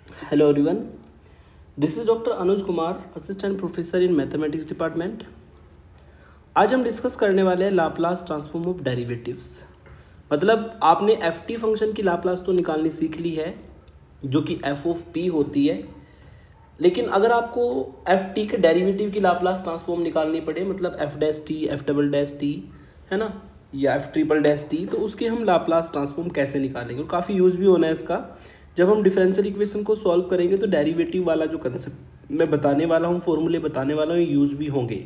Hello everyone, this is doctor Anuj Kumar, assistant professor in mathematics department. आज हम discuss करने वाले हैं लाप्लास ट्रांसफॉर्म ऑफ डेरिवेटिव्स। मतलब आपने एफ टी फंक्शन की लाप्लास तो निकालनी सीख ली है जो कि एफ ऑफ पी होती है, लेकिन अगर आपको एफ टी के डेरिवेटिव की लाप्लास ट्रांसफॉर्म निकालनी पड़े, मतलब F dash T, F double dash T, है ना, या एफ ट्रिपल डैश टी, तो उसकी हम लाप्लास ट्रांसफॉर्म कैसे निकालेंगे। और काफ़ी यूज़ भी होना है इसका। जब हम डिफरेंशियल इक्वेशन को सॉल्व करेंगे तो डेरिवेटिव वाला जो कंसेप्ट मैं बताने वाला हूँ, फॉर्मूले बताने वाला हूँ, ये यूज़ भी होंगे।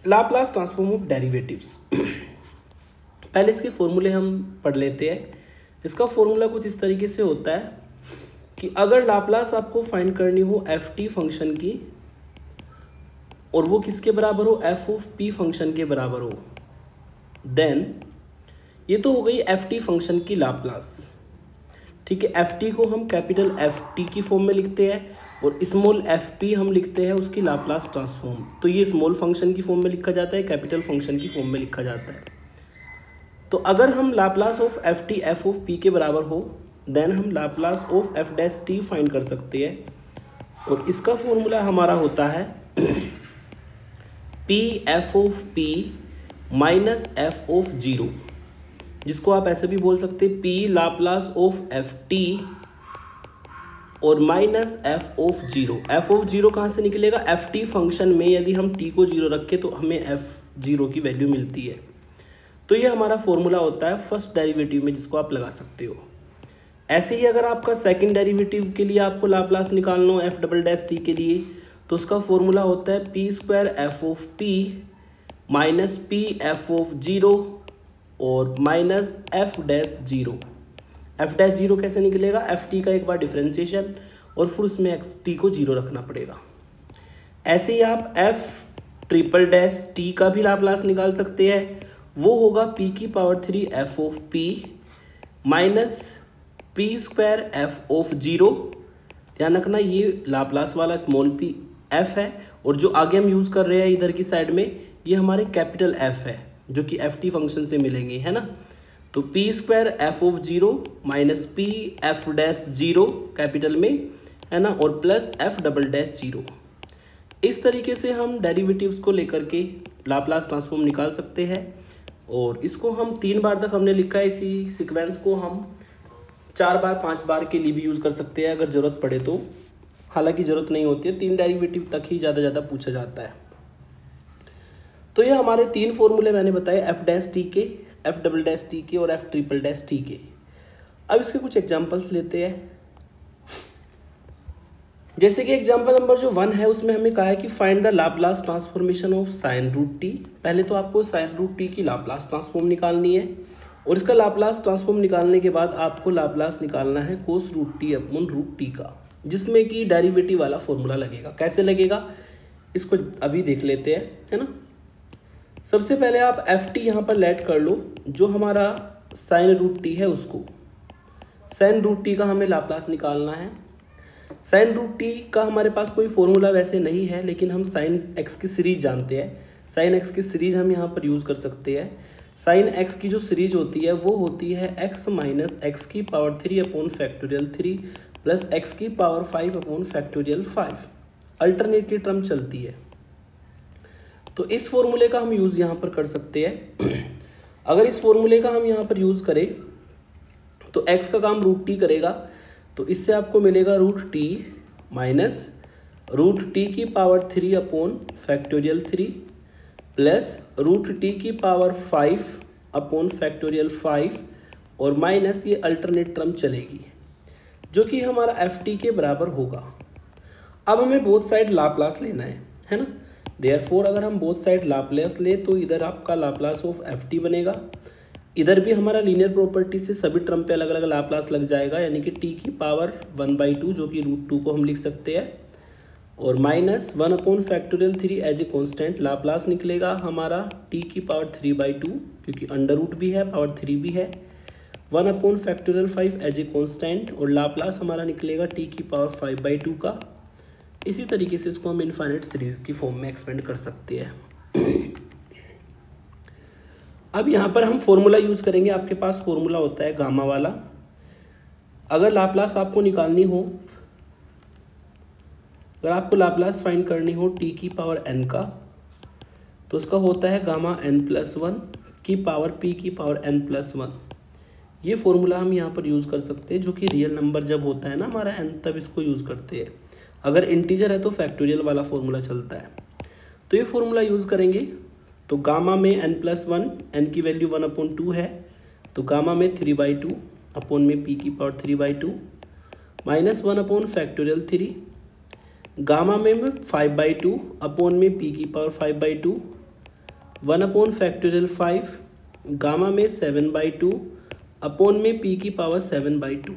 लाप्लास ट्रांसफॉर्म ऑफ डेरिवेटिव्स पहले इसके फॉर्मूले हम पढ़ लेते हैं। इसका फॉर्मूला कुछ इस तरीके से होता है कि अगर लाप्लास आपको फाइंड करनी हो एफ टी फंक्शन की और वो किसके बराबर हो, एफ ऑफ पी फंक्शन के बराबर हो, देन ये तो हो गई एफ टी फंक्शन की लाप्लास। ठीक है, एफ टी को हम कैपिटल एफ टी की फॉर्म में लिखते हैं और स्मॉल एफ पी हम लिखते हैं उसकी लाप्लास ट्रांसफॉर्म। तो ये स्मॉल फंक्शन की फॉर्म में लिखा जाता है, कैपिटल फंक्शन की फॉर्म में लिखा जाता है। तो अगर हम Laplace of F T F of P के बराबर हो, देन हम Laplace of F dash T find कर सकते हैं। और इसका फॉर्मूला हमारा होता है P F of P minus F of zero, जिसको आप ऐसे भी बोल सकते हैं P Laplace of F T और minus F of zero. F of zero कहाँ से निकलेगा, एफ टी फंक्शन में यदि हम टी को जीरो रखें तो हमें एफ जीरो की वैल्यू मिलती है। तो ये हमारा फॉर्मूला होता है फर्स्ट डेरिवेटिव में, जिसको आप लगा सकते हो। ऐसे ही अगर आपका सेकंड डेरिवेटिव के लिए आपको लाप्लास निकालना हो एफ डबल डैश टी के लिए, तो उसका फॉर्मूला होता है P square F of P minus P F of zero और minus F dash zero. F dash zero कैसे निकलेगा, एफ टी का एक बार डिफरेंशिएशन और फिर उसमें एक्स टी को जीरो रखना पड़ेगा। ऐसे ही आप एफ ट्रिपल डैश टी का भी लाप्लास निकाल सकते हैं। वो होगा पी की power 3 F of P minus P square F of zero. ध्यान रखना ये लाप्लास वाला स्मॉल पी एफ है और जो आगे हम यूज़ कर रहे हैं इधर की साइड में ये हमारे कैपिटल एफ है जो कि एफ टी फंक्शन से मिलेंगे, है ना। तो P square F of zero minus P F dash zero capital में, है ना, और plus F double dash zero. इस तरीके से हम डेरिवेटिव्स को लेकर के लाप्लास ट्रांसफॉर्म निकाल सकते हैं। और इसको हम 3 बार तक हमने लिखा है, इसी सीक्वेंस को हम 4 बार 5 बार के लिए भी यूज़ कर सकते हैं अगर ज़रूरत पड़े तो। हालांकि ज़रूरत नहीं होती है, 3 डेरिवेटिव तक ही ज़्यादा पूछा जाता है। तो ये हमारे 3 फॉर्मूले मैंने बताए, एफ डैश टी के, एफ डबल डैश टी के और एफ ट्रिपल डैश टी के। अब इसके कुछ एग्जांपल्स लेते हैं। जैसे कि एग्जांपल नंबर जो 1 है उसमें हमें कहा है कि find the Laplace transformation of sine root T. पहले तो आपको साइन रूट टी की लाप्लास ट्रांसफॉर्म निकालनी है और इसका लाप्लास ट्रांसफॉर्म निकालने के बाद आपको लाप्लास निकालना है cos root T upon root T का, जिसमें कि डेरिवेटिव वाला फॉर्मूला लगेगा। कैसे लगेगा इसको अभी देख लेते हैं, है ना। सबसे पहले आप एफ टी यहाँ पर लेट कर लो, जो हमारा साइन रूट टी है उसको। साइन रूट टी का हमें लाप्लास निकालना है। साइन रूट टी का हमारे पास कोई फॉर्मूला वैसे नहीं है, लेकिन हम साइन एक्स की सीरीज जानते हैं। साइन एक्स की सीरीज हम यहाँ पर यूज़ कर सकते हैं। साइन एक्स की जो सीरीज होती है वो होती है एक्स माइनस एक्स की power 3 upon factorial 3 plus x की power 5 upon factorial 5। Alternative term चलती है। तो इस फॉर्मूले का हम यूज़ यहाँ पर कर सकते हैं। अगर इस फॉर्मूले का हम यहाँ पर यूज़ करें तो x का काम रूट टी करेगा, तो इससे आपको मिलेगा root t minus root T की power 3 upon factorial 3 plus root T की पावर 5 अपॉन फैक्टोरियल 5 और माइनस ये अल्टरनेट टर्म चलेगी जो कि हमारा एफ टी के बराबर होगा। अब हमें बोथ साइड लाप्लास लेना है ना। देयरफॉर अगर हम बोथ साइड लाप्लास ले तो इधर आपका लाप्लास ऑफ एफ टी बनेगा, इधर भी हमारा लीनियर प्रॉपर्टी से सभी टर्म पे अलग अलग लाप्लास लग जाएगा, यानी कि टी की पावर 1/2 जो कि रूट 2 को हम लिख सकते हैं, और minus 1 upon factorial 3 as a constant Laplace निकलेगा हमारा टी की पावर 3/2, क्योंकि अंडर रूट भी है, पावर 3 भी है, 1 upon factorial 5 as a constant, और लाप्लास हमारा निकलेगा टी की पावर 5/2 का। इसी तरीके से इसको हम इनफाइनाइट सीरीज की फॉर्म में एक्सपेंड कर सकते हैं। अब यहाँ पर हम फॉर्मूला यूज़ करेंगे। आपके पास फॉर्मूला होता है गामा वाला, अगर लाप्लास आपको निकालनी हो, अगर आपको लाप्लास फाइंड करनी हो टी की पावर n का, तो उसका होता है गामा n+1 की पावर p की पावर n+1। ये फॉर्मूला हम यहाँ पर यूज़ कर सकते हैं, जो कि रियल नंबर जब होता है ना हमारा n, तब इसको यूज़ करते हैं। अगर इंटीजर है तो फैक्टोरियल वाला फॉर्मूला चलता है। तो ये फॉर्मूला यूज़ करेंगे। तो गामा में n+1, n की वैल्यू 1/2 है, तो गामा में 3/2 अपॉन में p की पावर 3/2 माइनस 1/3, गामा में 5/2 अपॉन में p की पावर 5/2 1/5, गामा में 7/2 अपॉन में p की पावर 7/2।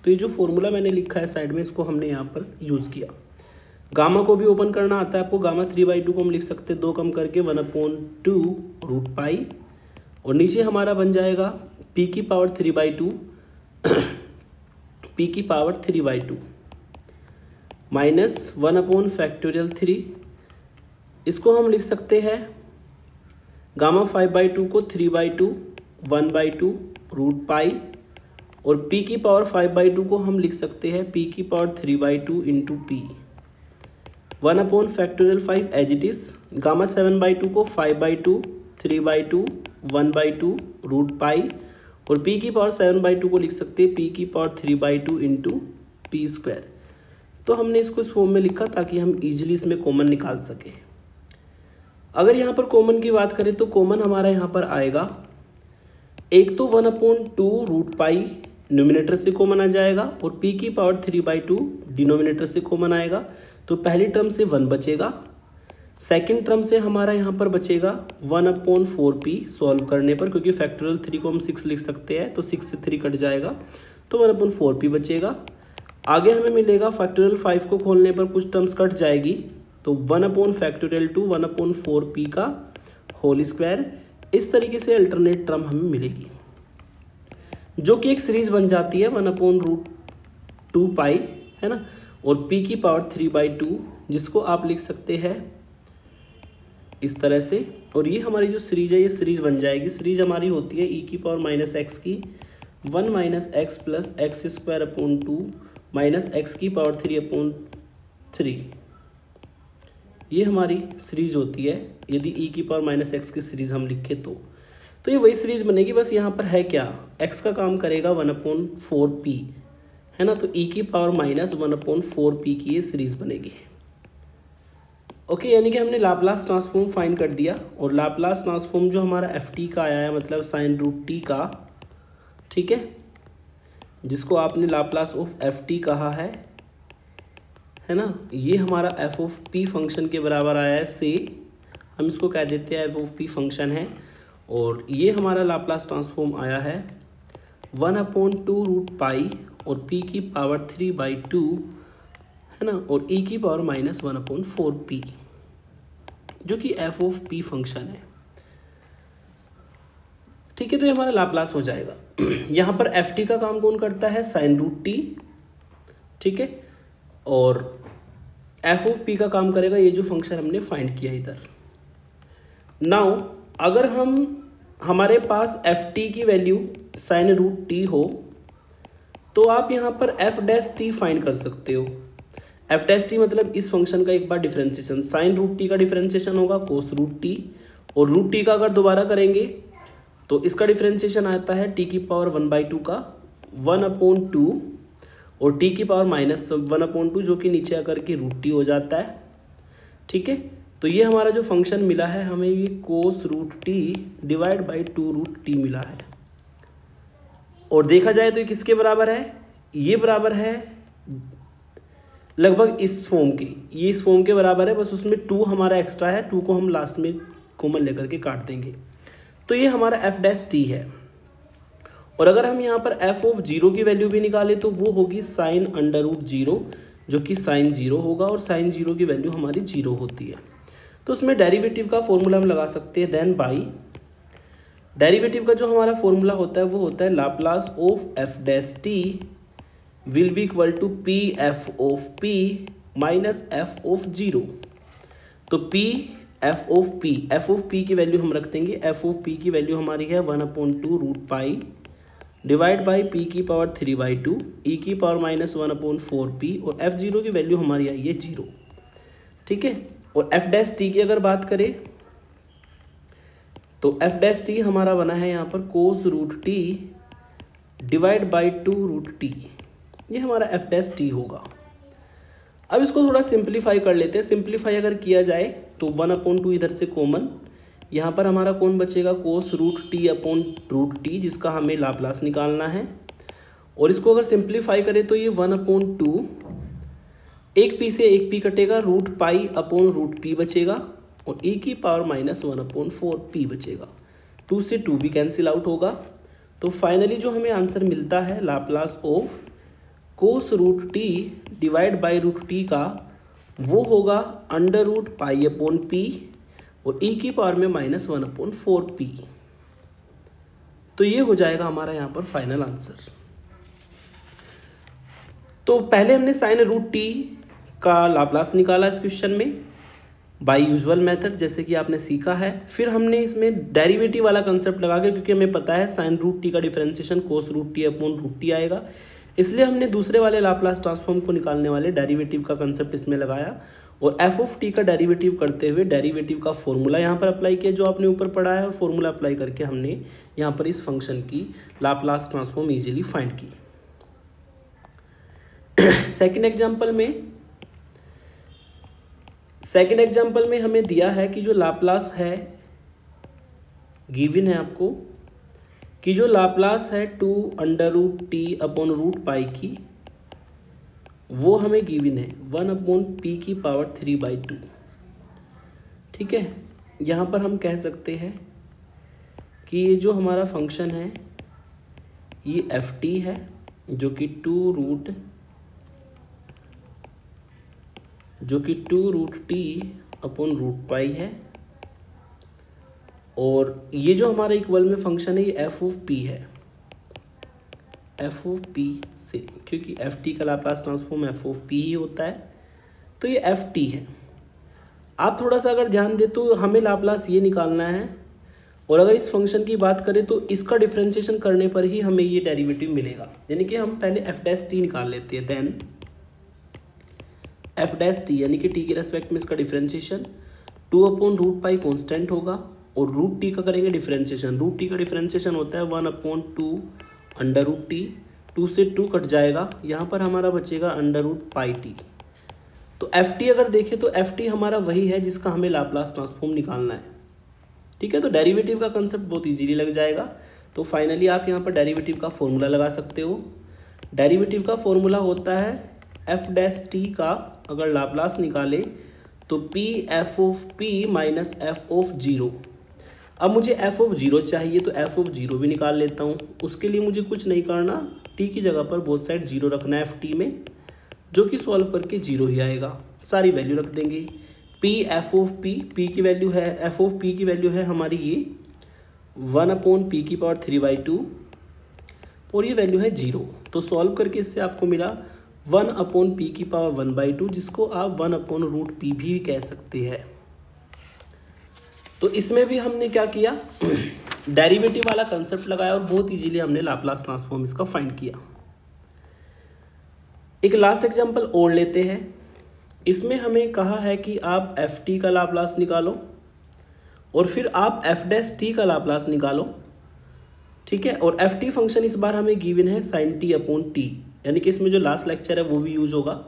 तो ये जो फॉर्मूला मैंने लिखा है साइड में, इसको हमने यहाँ पर यूज़ किया। गामा को भी ओपन करना आता है आपको। गामा 3/2 को हम लिख सकते हैं 2 कम करके 1/2√π, और नीचे हमारा बन जाएगा p की पावर 3/2 p की पावर 3/2 माइनस 1/3। इसको हम लिख सकते हैं गामा 5/2 को 3/2 1/2√π, और p की पावर 5/2 को हम लिख सकते हैं p की power 3/2 into p 1/5 as it is. Gamma 7/2 को 5/2 3/2 1/2√π, और p की पावर 7/2 को लिख सकते हैं p की पावर 3/2 इंटू p²। तो हमने इसको इस फॉर्म में लिखा ताकि हम इजीली इसमें कॉमन निकाल सकें। अगर यहाँ पर कॉमन की बात करें तो कॉमन हमारा यहाँ पर आएगा, एक तो 1/2√π न्यूमिनेटर से कॉमन आ जाएगा, और p की पावर 3/2 डिनोमिनेटर से कॉमन आएगा। तो पहली टर्म से 1 बचेगा, सेकंड टर्म से हमारा यहाँ पर बचेगा 1/4p सॉल्व करने पर, क्योंकि फैक्टोरियल 3 को हम 6 लिख सकते हैं, तो 6 से 3 कट जाएगा, तो 1/4p बचेगा। आगे हमें मिलेगा फैक्टोरियल 5 को खोलने पर कुछ टर्म्स कट जाएगी, तो 1/2 1/4p का होल स्क्वायर। इस तरीके से अल्टरनेट टर्म हमें मिलेगी, जो कि एक सीरीज बन जाती है 1/√2π, है ना, और p की पावर 3/2, जिसको आप लिख सकते हैं इस तरह से। और ये हमारी जो सीरीज है, ये सीरीज बन जाएगी। सीरीज हमारी होती है e की पावर -x की 1 - x plus x² minus x की पावर 3/3। ये हमारी सीरीज होती है यदि e की पावर -x की सीरीज हम लिखें तो ये वही सीरीज बनेगी। बस यहाँ पर है क्या, x का काम करेगा 1/4p, है ना, तो e की पावर -1/4p की ये सीरीज बनेगी। ओके, यानी कि हमने लाप्लास ट्रांसफॉर्म फाइंड कर दिया। और लाप्लास ट्रांसफॉर्म जो हमारा ft का आया है, मतलब sin√t का, ठीक है, जिसको आपने लाप्लास ऑफ ft कहा है ना, ये हमारा f(p) फंक्शन के बराबर आया है से, हम इसको कह देते हैं f(p) फंक्शन है। और ये हमारा लाप्लास ट्रांसफॉर्म आया है 1/2√π और p की पावर 3/2, है ना, और e की पावर -1/4p, जो कि f(p) फंक्शन है। ठीक है, तो ये हमारा लाप्लास हो जाएगा। यहाँ पर ft का काम कौन करता है, sin√t, ठीक है, और f(p) का काम करेगा ये जो फंक्शन हमने फाइंड किया इधर। नाउ अगर हमारे पास ft की वैल्यू sin√t हो, तो आप यहाँ पर f' फाइंड कर सकते हो। f' मतलब इस फंक्शन का एक बार डिफरेंशिएशन, sin√t का डिफरेंशिएशन होगा cos√t, और √t का अगर दोबारा करेंगे तो इसका डिफरेंशिएशन आता है t की पावर 1/2 का 1/2, और t की पावर -1/2, जो कि नीचे आकर के √t हो जाता है। ठीक है, तो ये हमारा जो फंक्शन मिला है हमें, ये cos√t डिवाइड बाई 2√t मिला है। और देखा जाए तो ये किसके बराबर है, ये बराबर है लगभग इस फॉर्म के, ये इस फॉर्म के बराबर है, बस उसमें 2 हमारा एक्स्ट्रा है, 2 को हम लास्ट में कॉमन लेकर के काट देंगे। तो ये हमारा f' है। और अगर हम यहाँ पर f(0) की वैल्यू भी निकालें तो वो होगी sin√0, जो कि sin 0 होगा, और sin 0 की वैल्यू हमारी 0 होती है। तो उसमें डेरिवेटिव का फॉर्मूला हम लगा सकते हैं, देन बाई डेरिवेटिव का जो हमारा फॉर्मूला होता है वो होता है Laplace of f' will be equal to P F of p minus f(0). तो f ऑफ p की वैल्यू हम रख देंगे, f ऑफ p की वैल्यू हमारी है 1/2√π डिवाइड बाई पी की पावर 3/2 ई की पावर -1/4p और f0 की वैल्यू हमारी आई है 0। ठीक है, और f डैश टी की अगर बात करें तो f डैश टी हमारा बना है यहाँ पर cos root T divide by 2√t, ये हमारा f डैश टी होगा। अब इसको थोड़ा सिंप्लीफाई कर लेते हैं। सिंप्लीफाई अगर किया जाए तो 1/2 इधर से कॉमन, यहाँ पर हमारा कौन बचेगा cos root T upon root t, जिसका हमें लाप्लास निकालना है। और इसको अगर सिंप्लीफाई करें तो ये 1/2, एक पी से एक पी कटेगा, root pi upon root P बचेगा और e की पावर -1/4p बचेगा। 2 से 2 भी कैंसिल आउट होगा। तो फाइनली जो हमें आंसर मिलता है Laplace of cos root T divide by root T का, वो होगा √π/p और e की पावर में -1/4p। तो ये हो जाएगा हमारा यहाँ पर फाइनल आंसर। तो पहले हमने साइन रूट टी का लाप्लास निकाला इस क्वेश्चन में बाय यूजुअल मेथड, जैसे कि आपने सीखा है। फिर हमने इसमें डेरिवेटिव वाला कंसेप्ट लगा के, क्योंकि हमें पता है साइन रूट टी का differentiation cos root T upon root t आएगा, इसलिए हमने दूसरे वाले लाप्लास ट्रांसफॉर्म को निकालने वाले डेरिवेटिव का कंसेप्ट इसमें लगाया और एफ ऑफ टी का डेरिवेटिव करते हुए डेरिवेटिव का फॉर्मूला यहाँ पर अप्लाई किया जो आपने ऊपर पढ़ा है, और फॉर्मूला अप्लाई करके हमने यहाँ पर इस फंक्शन की लाप्लास ट्रांसफॉर्म इजीली फाइंड की। सेकेंड एग्जाम्पल में हमें दिया है कि जो लाप्लास है, गिवन है आपको कि जो लाप्लास है 2√t अपॉन रूट पाई की, वो हमें गिवन है 1/p की पावर 3/2। ठीक है, यहाँ पर हम कह सकते हैं कि ये जो हमारा फंक्शन है ये ft है, जो कि 2√t अपॉन रूट पाई है, और ये जो हमारा इक्वल में फंक्शन है ये एफ ऑफ पी है, एफ ऑफ पी से, क्योंकि एफ टी का Laplace transform f of p ही होता है, तो ये एफ टी है। आप थोड़ा सा अगर ध्यान दें तो हमें लाप्लास ये निकालना है, और अगर इस फंक्शन की बात करें तो इसका डिफरेंशिएशन करने पर ही हमें ये डेरिवेटिव मिलेगा। यानी कि हम पहले एफ डैश टी निकाल लेते हैं, देन एफ डैश टी यानी कि टी के रेस्पेक्ट में इसका डिफरेंशिएशन 2/√π कॉन्स्टेंट होगा, और रूट टी का करेंगे डिफरेंशिएशन। रूट टी का डिफरेंशिएशन होता है 1/2 2 से 2 कट जाएगा, यहाँ पर हमारा बचेगा √πt। तो एफ टी अगर देखें तो एफ टी हमारा वही है जिसका हमें लाप्लास ट्रांसफॉर्म निकालना है। ठीक है, तो डेरिवेटिव का कंसेप्ट बहुत इजीली लग जाएगा। तो फाइनली आप यहाँ पर डेरिवेटिव का फॉर्मूला लगा सकते हो। डेरिवेटिव का फॉर्मूला होता है एफ डैश टी का अगर लाप्लास निकाले तो P F of P minus F of 0। अब मुझे एफ ऑफ 0 चाहिए तो एफ ऑफ 0 भी निकाल लेता हूँ। उसके लिए मुझे कुछ नहीं करना, टी की जगह पर बोथ साइड 0 रखना है एफ टी में, जो कि सॉल्व करके 0 ही आएगा। सारी वैल्यू रख देंगे। पी एफ ऑफ पी की वैल्यू है, एफ ऑफ पी की वैल्यू है हमारी ये 1/p की पावर 3/2 और ये वैल्यू है 0। तो सॉल्व करके इससे आपको मिला 1/p की पावर 1/2, जिसको आप 1/√p भी कह सकते हैं। तो इसमें भी हमने क्या किया, डेरिवेटिव वाला कंसेप्ट लगाया और बहुत इजीली हमने लाप्लास ट्रांसफॉर्म इसका फाइंड किया। एक लास्ट एग्जांपल और लेते हैं। इसमें हमें कहा है कि आप एफ टी का लाप्लास निकालो और फिर आप एफ डैश टी का लाप्लास निकालो। ठीक है, और एफ टी फंक्शन इस बार हमें गिवन है sin t अपॉन टी, यानी कि इसमें जो लास्ट लेक्चर है वो भी यूज होगा।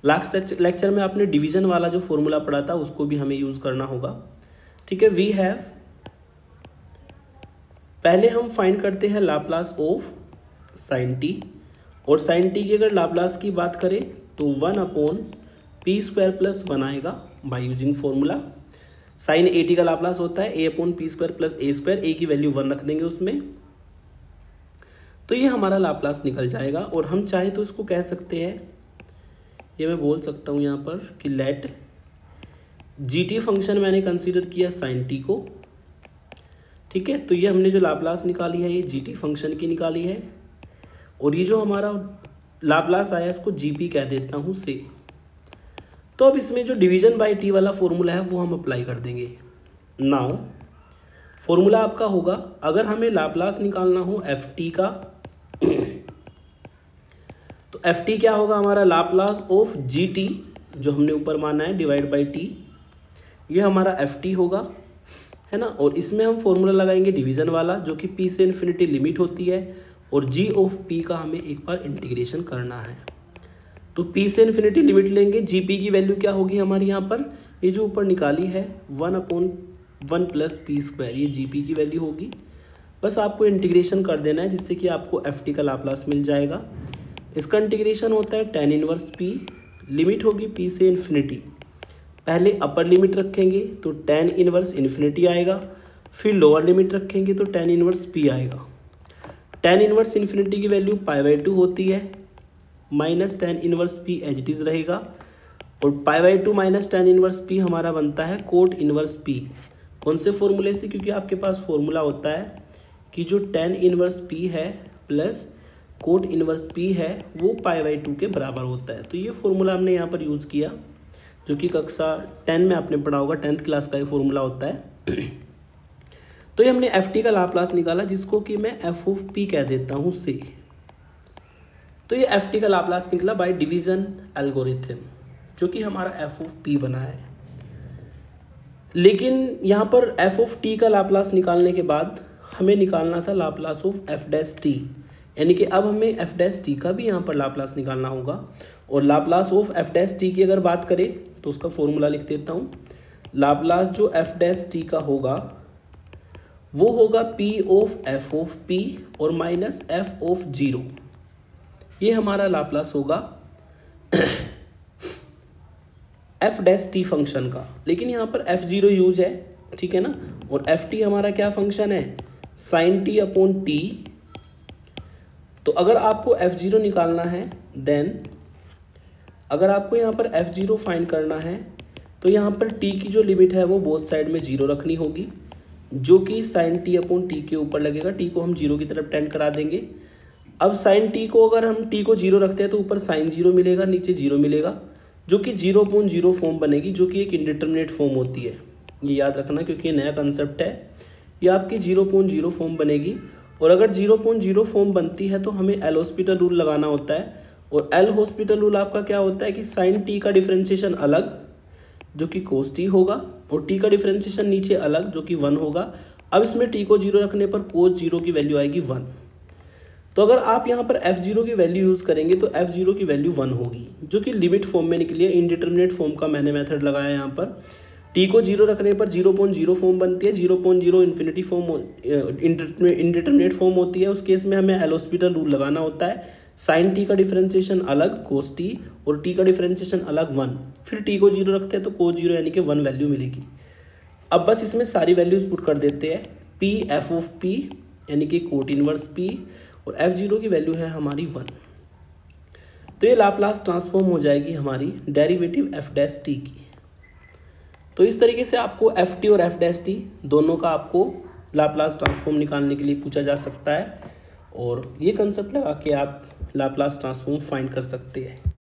लास्ट लेक्चर में आपने डिवीजन वाला जो फॉर्मूला पढ़ा था उसको भी हमें यूज करना होगा। ठीक है, वी हैव, पहले हम फाइंड करते हैं लाप्लास ऑफ sin t, और sin t की अगर लाप्लास की बात करें तो 1/p² प्लस 1 आएगा by using formula. sin at का लाप्लास होता है a/p² प्लस a², a की वैल्यू 1 रख देंगे उसमें, तो ये हमारा लाप्लास निकल जाएगा। और हम चाहे तो इसको कह सकते हैं, ये मैं बोल सकता हूँ यहाँ पर कि लेट gt फंक्शन मैंने कंसीडर किया sin t को। ठीक है, तो ये हमने जो लाप्लास निकाली है ये gt फंक्शन की निकाली है, और ये जो हमारा लाप्लास आया इसको gp कह देता हूँ से। तो अब इसमें जो डिवीजन बाय t वाला फॉर्मूला है वो हम अप्लाई कर देंगे। नाउ फॉर्मूला आपका होगा, अगर हमें लाप्लास निकालना हो एफ टी का तो एफ टी क्या होगा हमारा, लाप्लास ऑफ जी टी जो हमने ऊपर माना है डिवाइड बाई टी, ये हमारा एफ टी होगा, है ना। और इसमें हम फॉर्मूला लगाएंगे डिवीज़न वाला, जो कि पी से इन्फिनिटी लिमिट होती है, और जी ऑफ पी का हमें एक बार इंटीग्रेशन करना है। तो पी से इन्फिनिटी लिमिट लेंगे, जी पी की वैल्यू क्या होगी हमारी यहाँ पर, ये जो ऊपर निकाली है 1/1 प्लस पी स्क्वायर, ये जी पी की वैल्यू होगी। बस आपको इंटीग्रेशन कर देना है जिससे कि आपको एफ टी का लाप्लास मिल जाएगा। इसका इंटीग्रेशन होता है tan इनवर्स पी, लिमिट होगी पी से इन्फिनिटी, पहले अपर लिमिट रखेंगे तो tan इनवर्स इन्फिनिटी आएगा, फिर लोअर लिमिट रखेंगे तो tan इनवर्स पी आएगा। tan इनवर्स इन्फिनिटी की वैल्यू π/2 होती है, minus tan inverse P as it is रहेगा, और π/2 माइनस tan इनवर्स पी हमारा बनता है कोट इनवर्स पी। कौन से फॉर्मूले से, क्योंकि आपके पास फॉर्मूला होता है कि जो tan इनवर्स पी है प्लस कोट इनवर्स पी है वो π/2 के बराबर होता है। तो ये फॉर्मूला हमने यहाँ पर यूज़ किया, जो कि कक्षा 10 में आपने पढ़ा होगा, 10th क्लास का ये फॉर्मूला होता है। तो ये हमने एफ टी का लाप्लास निकाला, जिसको कि मैं एफ ऑफ पी कह देता हूँ से। तो ये एफ टी का लाप्लास निकला बाय डिवीज़न एल्गोरिथम, जो कि हमारा एफ ऑफ पी बना है। लेकिन यहाँ पर एफ ऑफ टी का लाप्लास निकालने के बाद हमें निकालना था Laplace of F dash T, यानी कि अब हमें एफ डैश टी का भी यहाँ पर लाप्लास निकालना होगा। और Laplace of F dash T की अगर बात करें तो उसका फॉर्मूला लिख देता हूँ। लाप्लास जो एफ डैश टी का होगा वो होगा P of F of P और माइनस एफ ऑफ जीरो, ये हमारा लाप्लास होगा एफ डैश टी फंक्शन का। लेकिन यहाँ पर एफ जीरो यूज है, ठीक है ना, और एफ टी हमारा क्या फंक्शन है, साइन टी अपॉन टी। तो अगर आपको एफ जीरो निकालना है देन, अगर आपको यहाँ पर एफ जीरो फाइंड करना है तो यहाँ पर टी की जो लिमिट है वो बोथ साइड में जीरो रखनी होगी, जो कि साइन टी अपॉन टी के ऊपर लगेगा। टी को हम जीरो की तरफ टेंड करा देंगे। अब साइन टी को, अगर हम टी को जीरो रखते हैं तो ऊपर साइन जीरो मिलेगा, नीचे जीरो मिलेगा, जो कि 0.0 फॉर्म बनेगी, जो कि एक इंडिटरमिनेट फॉर्म होती है। ये याद रखना क्योंकि ये नया कंसेप्ट है। ये आपकी 0.0 फॉर्म बनेगी, और अगर 0.0 फॉर्म बनती है तो हमें एल हॉस्पिटल रूल लगाना होता है। और एल हॉस्पिटल रूल आपका क्या होता है कि साइन टी का डिफरेंशिएशन अलग, जो कि कोस टी होगा, और टी का डिफरेंशिएशन नीचे अलग, जो कि 1 होगा। अब इसमें टी को जीरो रखने पर कोस जीरो की वैल्यू आएगी 1। तो अगर आप यहाँ पर एफ जीरो की वैल्यू यूज़ करेंगे तो एफ जीरो की वैल्यू 1 होगी, जो कि लिमिट फॉर्म में निकली है। इंडिटरमिनेट फॉर्म का मैंने मेथड लगाया यहाँ पर। टी को जीरो रखने पर 0.0 फॉर्म बनती है, 0.0 इन्फिनिटी फॉर्म इंडिटरमिनेट फॉर्म होती है। उस केस में हमें एल हॉस्पिटल रूल लगाना होता है। साइन टी का डिफरेंशिएशन अलग कोस टी, और टी का डिफरेंशिएशन अलग 1। फिर टी को जीरो रखते हैं तो कोस जीरो यानी कि 1 वैल्यू मिलेगी। अब बस इसमें सारी वैल्यूज पुट कर देते हैं। पी एफ ऑफ पी यानी कि कोट इनवर्स पी, और एफ जीरो की वैल्यू है हमारी 1। तो ये लाप्लास ट्रांसफॉर्म हो जाएगी हमारी डेरिवेटिव एफ डैश टी की। तो इस तरीके से आपको एफ टी और एफ डैश टी दोनों का आपको लाप्लास ट्रांसफॉर्म निकालने के लिए पूछा जा सकता है, और ये कंसेप्ट लगा के आप लाप्लास ट्रांसफॉर्म फाइंड कर सकते हैं।